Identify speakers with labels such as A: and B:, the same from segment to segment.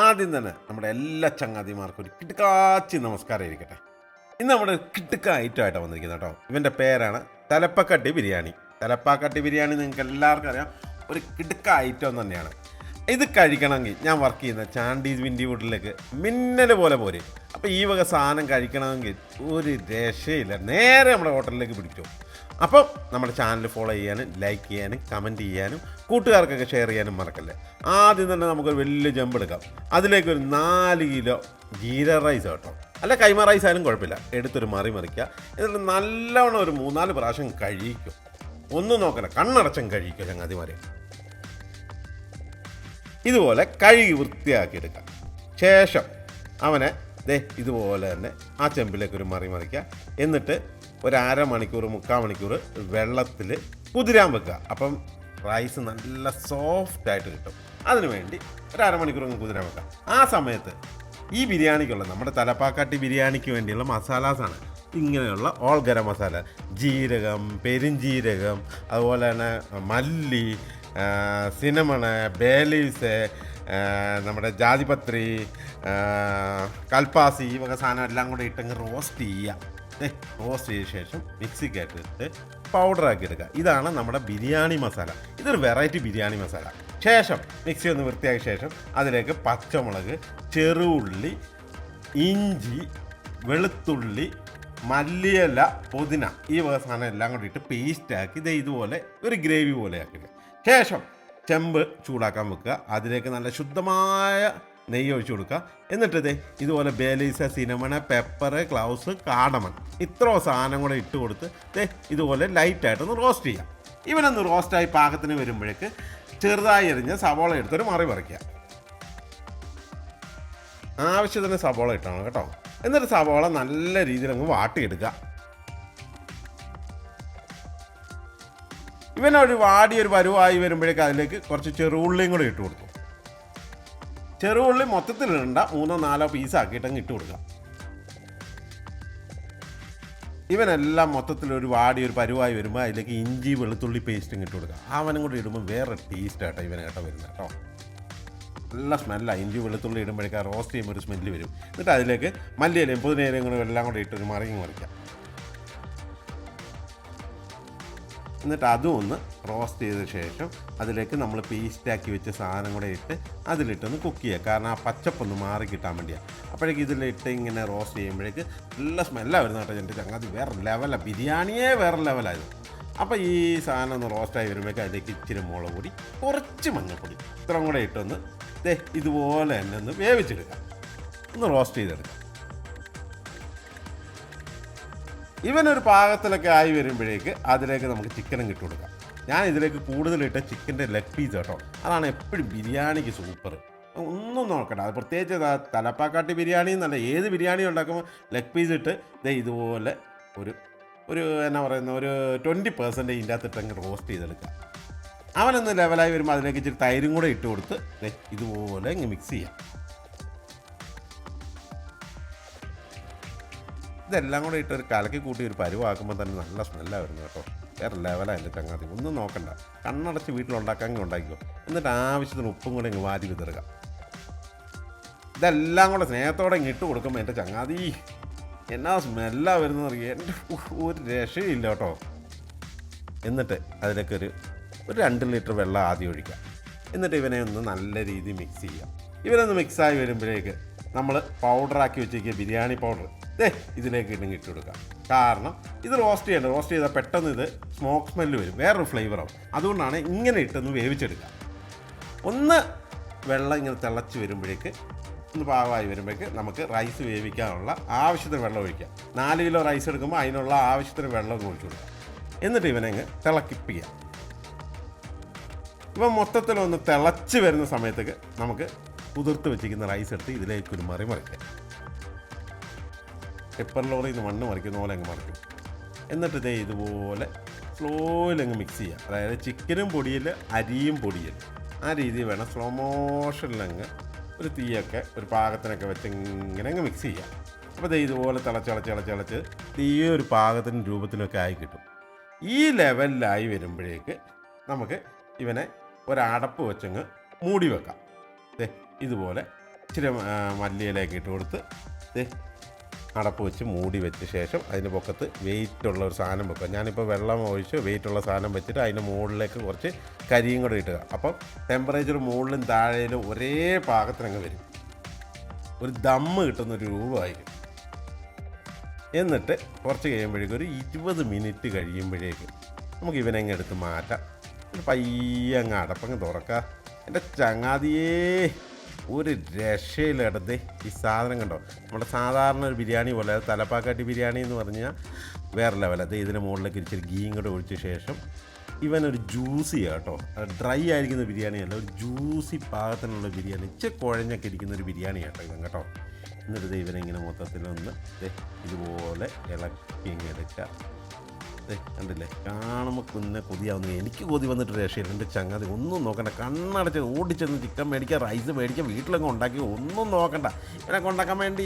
A: ആദ്യം തന്നെ നമ്മുടെ എല്ലാ ചങ്ങാതിമാർക്കും ഒരു കിടുക്കാച്ചി നമസ്കാരം ഇരിക്കട്ടെ. ഇന്ന് നമ്മുടെ കിടുക്ക ഐറ്റമായിട്ടാണ് വന്നിരിക്കുന്നത് കേട്ടോ. ഇവൻ്റെ പേരാണ് തലപ്പക്കട്ടി ബിരിയാണി. തലപ്പാക്കട്ടി ബിരിയാണി നിങ്ങൾക്ക് എല്ലാവർക്കും അറിയാം, ഒരു കിടുക്ക ഐറ്റം തന്നെയാണ്. ഇത് കഴിക്കണമെങ്കിൽ ഞാൻ വർക്ക് ചെയ്യുന്ന ചാണ്ടീസ് വിൻഡിവുഡിലേക്ക് മിന്നൽ പോലെ പോരെ. അപ്പോൾ ഈ വക സാധനം കഴിക്കണമെങ്കിൽ ഒരു രക്ഷയില്ല, നേരെ നമ്മുടെ ഹോട്ടലിലേക്ക് പിടിച്ചു. അപ്പം നമ്മുടെ ചാനൽ ഫോളോ ചെയ്യാനും ലൈക്ക് ചെയ്യാനും കമൻറ്റ് ചെയ്യാനും കൂട്ടുകാർക്കൊക്കെ ഷെയർ ചെയ്യാനും മറക്കല്ലേ. ആദ്യം തന്നെ നമുക്കൊരു വലിയ ജമ്പ് എടുക്കാം. അതിലേക്കൊരു 4 കിലോ ജീര റൈസ് കേട്ടോ, അല്ല കൈമ റൈസ് ആയാലും കുഴപ്പമില്ല, എടുത്തൊരു മറിക്കുക. എന്നിട്ട് നല്ലവണ്ണം ഒരു 3-4 പ്രാവശ്യം കഴിക്കും. ഒന്നും നോക്കല, കണ്ണടച്ചും കഴിക്കുക ചങ്ങാതിമാരെ. ഇതുപോലെ കഴുകി വൃത്തിയാക്കി എടുക്കാം. ശേഷം അവനെ ഇതുപോലെ തന്നെ ആ ചെമ്പിലേക്കൊരു മറിക്കുക. എന്നിട്ട് ഒരു 1/2 മണിക്കൂർ 3/4 മണിക്കൂർ വെള്ളത്തിൽ കുതിരാൻ വെക്കുക. അപ്പം റൈസ് നല്ല സോഫ്റ്റായിട്ട് കിട്ടും. അതിനു വേണ്ടി ഒരു 1/2 മണിക്കൂർ കുതിരാൻ വെക്കുക. ആ സമയത്ത് ഈ ബിരിയാണിക്കുള്ള നമ്മുടെ തലപ്പാക്കാട്ടി ബിരിയാണിക്ക് വേണ്ടിയുള്ള മസാലാസാണ് ഇങ്ങനെയുള്ള ഓൾ ഗരം മസാല, ജീരകം, പെരിഞ്ജീരകം, അതുപോലെ തന്നെ മല്ലി, സിനമണ്, ബേലീവ്സ്, നമ്മുടെ ജാതിപത്രി, കൽപ്പാസി, ഈ വക സാധനം എല്ലാം കൂടെ ഇട്ടങ്ങ് റോസ്റ്റ് ചെയ്യുക. റോസ്റ്റ് ചെയ്ത ശേഷം മിക്സിക്കകത്ത് ഇട്ട് പൗഡറാക്കി എടുക്കുക. ഇതാണ് നമ്മുടെ ബിരിയാണി മസാല. ഇതൊരു വെറൈറ്റി ബിരിയാണി മസാല. ശേഷം മിക്സി ഒന്ന് വൃത്തിയാക്കിയ ശേഷം അതിലേക്ക് പച്ചമുളക്, ചെറുള്ളി, ഇഞ്ചി, വെളുത്തുള്ളി, മല്ലിയില, പുതിന, ഈ വക സാധനം എല്ലാം കൂടി ഇട്ട് പേസ്റ്റാക്കി ഇതുപോലെ ഒരു ഗ്രേവി പോലെ ആക്കുക. ശേഷം ചെമ്പ് ചൂടാക്കാൻ വെക്കുക. അതിലേക്ക് നല്ല ശുദ്ധമായ നെയ്യ് ഒഴിച്ചു കൊടുക്കുക. എന്നിട്ട് ഇതുപോലെ ബേലീസ, സിനമൺ, പെപ്പർ, ക്ലൗസ്, കാടമൺ, ഇത്രയോ സാധനം കൂടെ ഇട്ട് കൊടുത്ത് ഇതുപോലെ ലൈറ്റായിട്ടൊന്ന് റോസ്റ്റ് ചെയ്യാം. ഇവനൊന്ന് റോസ്റ്റായി പാകത്തിന് വരുമ്പോഴേക്ക് ചെറുതായി എറിഞ്ഞ് സവോള എടുത്തൊരു മറിക്കുക. ആവശ്യത്തിന് സവോള ഇട്ടാണ് കേട്ടോ. എന്നിട്ട് സവോള നല്ല രീതിയിൽ അങ്ങ് വാട്ടിയെടുക്കുക. ഇവനൊരു വാടിയൊരു പരുവായി വരുമ്പോഴേക്ക് അതിലേക്ക് കുറച്ച് ചെറുള്ളിയും കൂടെ ഇട്ട് കൊടുക്കും. ചെറുള്ളി മൊത്തത്തിലിടണ്ട, 3-4 പീസാക്കിയിട്ടങ്ങ് ഇട്ട് കൊടുക്കുക. ഇവനെല്ലാം മൊത്തത്തിലൊരു വാടിയൊരു പരുവായി വരുമ്പോൾ അതിലേക്ക് ഇഞ്ചി വെളുത്തുള്ളി പേസ്റ്റും ഇട്ട് കൊടുക്കുക. അവനും കൂടി ഇടുമ്പോൾ വേറെ ടേസ്റ്റ് ആട്ടോ ഇവനേട്ടോ വരുന്നത് കേട്ടോ. നല്ല സ്മെല്ലാണ്. ഇഞ്ചി വെളുത്തുള്ളി ഇടുമ്പോഴേക്ക് റോസ്റ്റ് ചെയ്യുമ്പോൾ ഒരു സ്മെല്ല് വരും. എന്നിട്ട് അതിലേക്ക് മല്ലിയിലയും പുതിനയിലയും കൂടെ എല്ലാം കൂടെ ഇട്ടൊരു മറിക്കാം. എന്നിട്ട് അതും ഒന്ന് റോസ്റ്റ് ചെയ്ത ശേഷം അതിലേക്ക് നമ്മൾ പേസ്റ്റാക്കി വെച്ച സാധനം കൂടെ ഇട്ട് അതിലിട്ടൊന്ന് കുക്ക് ചെയ്യുക. കാരണം ആ പച്ചപ്പൊന്ന് മാറി കിട്ടാൻ വേണ്ടിയാണ്. അപ്പോഴേക്ക് ഇതിലിട്ട് ഇങ്ങനെ റോസ്റ്റ് ചെയ്യുമ്പോഴേക്ക് നല്ല സ്മെല്ലാണ് വരുന്നത് കേട്ടോ. എൻ്റെ ചങ്ങാതി വേറെ ലെവലാണ്, ബിരിയാണിയേ വേറെ ലെവലായിരുന്നു. അപ്പോൾ ഈ സാധനം ഒന്ന് റോസ്റ്റായി വരുമ്പോഴേക്ക് അതിലേക്ക് ഇച്ചിരി മുളക് പൊടി, കുറച്ച് മഞ്ഞൾപ്പൊടി, ഇത്രയും കൂടെ ഇട്ടൊന്ന് ഇതുപോലെ തന്നെ ഒന്ന് വേവിച്ചെടുക്കാം, ഒന്ന് റോസ്റ്റ് ചെയ്തെടുക്കാം. ഇവനൊരു പാകത്തിലൊക്കെ ആയി വരുമ്പോഴേക്ക് അതിലേക്ക് നമുക്ക് ചിക്കനും ഇട്ട് കൊടുക്കാം. ഞാൻ ഇതിലേക്ക് കൂടുതലിട്ട് ചിക്കൻ്റെ ലെഗ് പീസ് കേട്ടോ. അതാണ് എപ്പോഴും ബിരിയാണിക്ക് സൂപ്പർ. ഒന്നും നോക്കണ്ട, അത് പ്രത്യേകിച്ച് തലപ്പാക്കാട്ടി ബിരിയാണി എന്നല്ല, ഏത് ബിരിയാണി ഉണ്ടാക്കുമ്പോൾ ലെഗ് പീസ് ഇട്ട് ഇതുപോലെ ഒരു എന്നാ പറയുന്ന ഒരു 20% ഇതിൻ്റെ അകത്തിട്ട് അങ്ങ് റോസ്റ്റ് ചെയ്തെടുക്കാം. അവനൊന്ന് ലെവലായി വരുമ്പോൾ അതിലേക്ക് ഇച്ചിരി തൈരും കൂടെ ഇട്ട് കൊടുത്ത് ഇതുപോലെ ഇങ്ങ് മിക്സ് ചെയ്യാം. ഇതെല്ലാം കൂടെ ഇട്ടൊരു കലക്കി കൂട്ടി ഒരു പരുവാക്കുമ്പോൾ തന്നെ നല്ല സ്മെല്ലാണ് വരുന്നത് കേട്ടോ. വേറെ ലെവലാണ് എൻ്റെ ചങ്ങാതി. ഒന്നും നോക്കണ്ട, കണ്ണടച്ച് വീട്ടിലുണ്ടാക്കാൻ ഉണ്ടാക്കിക്കോ. എന്നിട്ട് ആവശ്യത്തിന് ഉപ്പും കൂടെ ഇങ്ങ് വാരി വിതറുക. ഇതെല്ലാം കൂടെ സ്നേഹത്തോടെ ഇങ്ങ് ഇട്ട് കൊടുക്കുമ്പോൾ എൻ്റെ ചങ്ങാതി എന്നാ സ്മെല്ലാണ് വരുന്നത് അറിയാം. എൻ്റെ ഒരു രക്ഷയില്ല കേട്ടോ. എന്നിട്ട് അതിലേക്കൊരു 2 ലിറ്റർ വെള്ളം ആദ്യം ഒഴിക്കാം. എന്നിട്ട് ഇവനെ ഒന്ന് നല്ല രീതിയിൽ മിക്സ് ചെയ്യാം. ഇവനൊന്ന് മിക്സായി വരുമ്പോഴേക്ക് നമ്മൾ പൗഡറാക്കി വെച്ചിരിക്കുക ബിരിയാണി പൗഡർ ഇതിലേക്ക് ഇട്ട് കൊടുക്കുക. കാരണം ഇത് റോസ്റ്റ് ചെയ്താൽ പെട്ടെന്ന് ഇത് സ്മോക്ക് സ്മെല്ല് വരും, വേറൊരു ഫ്ലേവറാവും. അതുകൊണ്ടാണ് ഇങ്ങനെ ഇട്ടൊന്ന് വേവിച്ചെടുക്കുക. ഒന്ന് വെള്ളം ഇങ്ങനെ തിളച്ച് വരുമ്പോഴേക്ക് ഒന്ന് പാകമായി വരുമ്പോഴേക്ക് നമുക്ക് റൈസ് വേവിക്കാനുള്ള ആവശ്യത്തിന് വെള്ളം ഒഴിക്കാം. 4 കിലോ റൈസ് എടുക്കുമ്പോൾ അതിനുള്ള ആവശ്യത്തിന് വെള്ളം ഒഴിച്ചു കൊടുക്കുക. എന്നിട്ട് ഇവനങ്ങ് തിളക്കിപ്പിക്കുക. ഇവ മൊത്തത്തിലൊന്ന് തിളച്ച് വരുന്ന സമയത്തേക്ക് നമുക്ക് കുതിർത്ത് വെച്ചിരിക്കുന്ന റൈസ് എടുത്ത് ഇതിലേക്കൊരു മറിക്കാം. പെപ്പർ ലോറിയിൽ നിന്ന് മണ്ണ് മറിക്കുന്ന പോലെ അങ്ങ് മറിക്കും. എന്നിട്ട് ഇതുപോലെ സ്ലോയിലങ്ങ് മിക്സ് ചെയ്യുക. അതായത് ചിക്കനും പൊടിയിൽ, അരിയും പൊടിയിൽ, ആ രീതിയിൽ വേണം സ്ലോ മോഷനിലങ്ങ് ഒരു തീയൊക്കെ ഒരു പാകത്തിനൊക്കെ വെച്ച് ഇങ്ങനെ അങ്ങ് മിക്സ് ചെയ്യുക. അപ്പോൾ ഇതുപോലെ തിളച്ച് തീ ഒരു പാകത്തിന് രൂപത്തിലൊക്കെ ആയി കിട്ടും. ഈ ലെവലിലായി വരുമ്പോഴേക്ക് നമുക്ക് ഇവനെ ഒരടപ്പ് വെച്ചങ്ങ് മൂടി വെക്കാം. ഇതുപോലെ ഇച്ചിരി മല്ലിയിലേക്ക് ഇട്ട് കൊടുത്ത് അടപ്പ് വെച്ച് മൂടി വെച്ച ശേഷം അതിൻ്റെ പൊക്കത്ത് വെയിറ്റുള്ള ഒരു സാധനം വെക്കുക. ഞാനിപ്പോൾ വെള്ളം ഒഴിച്ച് വെയിറ്റുള്ള സാധനം വെച്ചിട്ട് അതിൻ്റെ മുകളിലേക്ക് കുറച്ച് കരിയും കൂടെ ഇട്ടുക. അപ്പം ടെമ്പറേച്ചർ മുകളിലും താഴെയിലും ഒരേ പാകത്തിനങ്ങ് വരും. ഒരു ദമ്മ് കിട്ടുന്നൊരു രൂപമായിരിക്കും. എന്നിട്ട് കുറച്ച് കഴിയുമ്പോഴേക്കും ഒരു 20 മിനിറ്റ് കഴിയുമ്പോഴേക്കും നമുക്ക് ഇവനെങ്ങ് എടുത്ത് മാറ്റാം. ഒരു പയ്യെ അങ്ങ് അടപ്പങ്ങ് തുറക്കുക. എൻ്റെ ചങ്ങാതിയേ ഒരു രക്ഷയിലെടുത്ത് ഈ സാധനം കണ്ടോ. നമ്മുടെ സാധാരണ ഒരു ബിരിയാണി പോലെ തലപ്പാക്കാട്ടി ബിരിയാണി എന്ന് പറഞ്ഞാൽ വേറെ ലെവൽ. അത് ഇതിന് മുകളിലേക്ക് ഇച്ചിരി ഗീയും കൂടെ ഒഴിച്ച ശേഷം ഇവനൊരു ജ്യൂസി കേട്ടോ. ഡ്രൈ ആയിരിക്കുന്ന ബിരിയാണി അല്ല, ഒരു ജ്യൂസി പാകത്തിനുള്ള ബിരിയാണി, ഇച്ചിരി കുഴഞ്ഞൊക്കെ ഇരിക്കുന്ന ഒരു ബിരിയാണി കേട്ടോ ഇവൻ കേട്ടോ. എന്നിട്ട് ഇവനിങ്ങനെ മൊത്തത്തിലൊന്ന് ഇതുപോലെ ഇളക്കി എടുക്കുക. കണ്ടില്ലേ, കാണുമ്പോൾ കുന്നെ കൊതിയാവുന്നത്. എനിക്ക് കൊതി വന്നിട്ട് രക്ഷയില്ല. എൻ്റെ ചങ്ങാതി ഒന്നും നോക്കണ്ട, കണ്ണടച്ച് ഓടിച്ചെന്ന് ചിക്കൻ മേടിക്കുക, റൈസ് മേടിക്കുക, വീട്ടിലൊക്കെ ഉണ്ടാക്കി ഒന്നും നോക്കണ്ട. ഇതിനൊക്കെ ഉണ്ടാക്കാൻ വേണ്ടി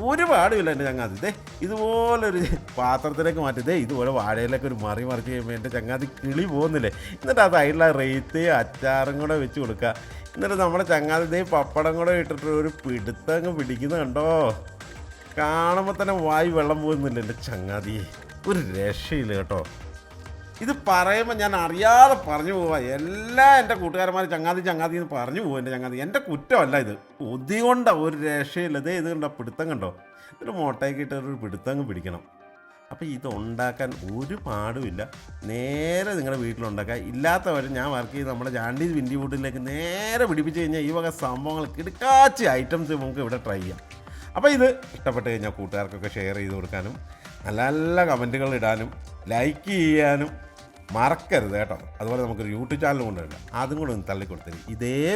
A: ഒരുപാടുമില്ല എൻ്റെ ചങ്ങാതി. ഇതുപോലൊരു പാത്രത്തിലേക്ക് മാറ്റി ഇതുപോലെ വാഴയിലൊക്കെ ഒരു മറിച്ച് കഴിയുമ്പോൾ എൻ്റെ ചങ്ങാതി കിളി പോകുന്നില്ലേ. എന്നിട്ട് ആ സൈഡിലെ റേറ്റ് അച്ചാറും കൂടെ വെച്ച് കൊടുക്കുക. എന്നിട്ട് നമ്മുടെ ചങ്ങാതി പപ്പടം കൂടെ ഇട്ടിട്ട് ഒരു പിടുത്തങ്ങ് പിടിക്കുന്നത് കണ്ടോ. കാണുമ്പോൾ തന്നെ വായി വെള്ളം പോകുന്നില്ല എൻ്റെ ചങ്ങാതിയെ. ഒരു രക്ഷയില്ല കേട്ടോ. ഇത് പറയുമ്പോൾ ഞാൻ അറിയാതെ പറഞ്ഞു പോവാ. എല്ലാ എൻ്റെ കൂട്ടുകാരന്മാർ ചങ്ങാതി എന്ന് പറഞ്ഞു പോകും. എൻ്റെ ചങ്ങാതി എൻ്റെ കുറ്റമല്ല ഇത്. കൊതി കൊണ്ടാ, ഒരു രക്ഷയില്ല. ഇത് കണ്ടോ പിടുത്തം കണ്ടോ. ഒരു മുട്ടയൊക്കെ ഇട്ട് ഒരു പിടുത്തങ്ങ് പിടിക്കണം. അപ്പോൾ ഇത് ഉണ്ടാക്കാൻ ഒരു പാടുമില്ല. നേരെ നിങ്ങളുടെ വീട്ടിലുണ്ടാക്കുക. ഇല്ലാത്തവർ ഞാൻ വർക്ക് ചെയ്ത് നമ്മുടെ ജാൻഡീസ് വിൻഡി വുഡിലേക്ക് നേരെ പിടിപ്പിച്ച് കഴിഞ്ഞാൽ ഈ വക സംഭവങ്ങൾ കിടക്കാച്ച ഐറ്റംസ് നമുക്ക് ഇവിടെ ട്രൈ ചെയ്യാം. അപ്പോൾ ഇത് ഇഷ്ടപ്പെട്ട് കഴിഞ്ഞാൽ കൂട്ടുകാർക്കൊക്കെ ഷെയർ ചെയ്ത് കൊടുക്കാനും നല്ല നല്ല കമൻറ്റുകൾ ഇടാനും ലൈക്ക് ചെയ്യാനും മറക്കരുത് കേട്ടോ. അതുപോലെ നമുക്കൊരു യൂട്യൂബ് ചാനൽ കൊണ്ടുവരില്ല, അതും കൂടെ ഒന്ന് തള്ളിക്കൊടുത്തരും. ഇതേ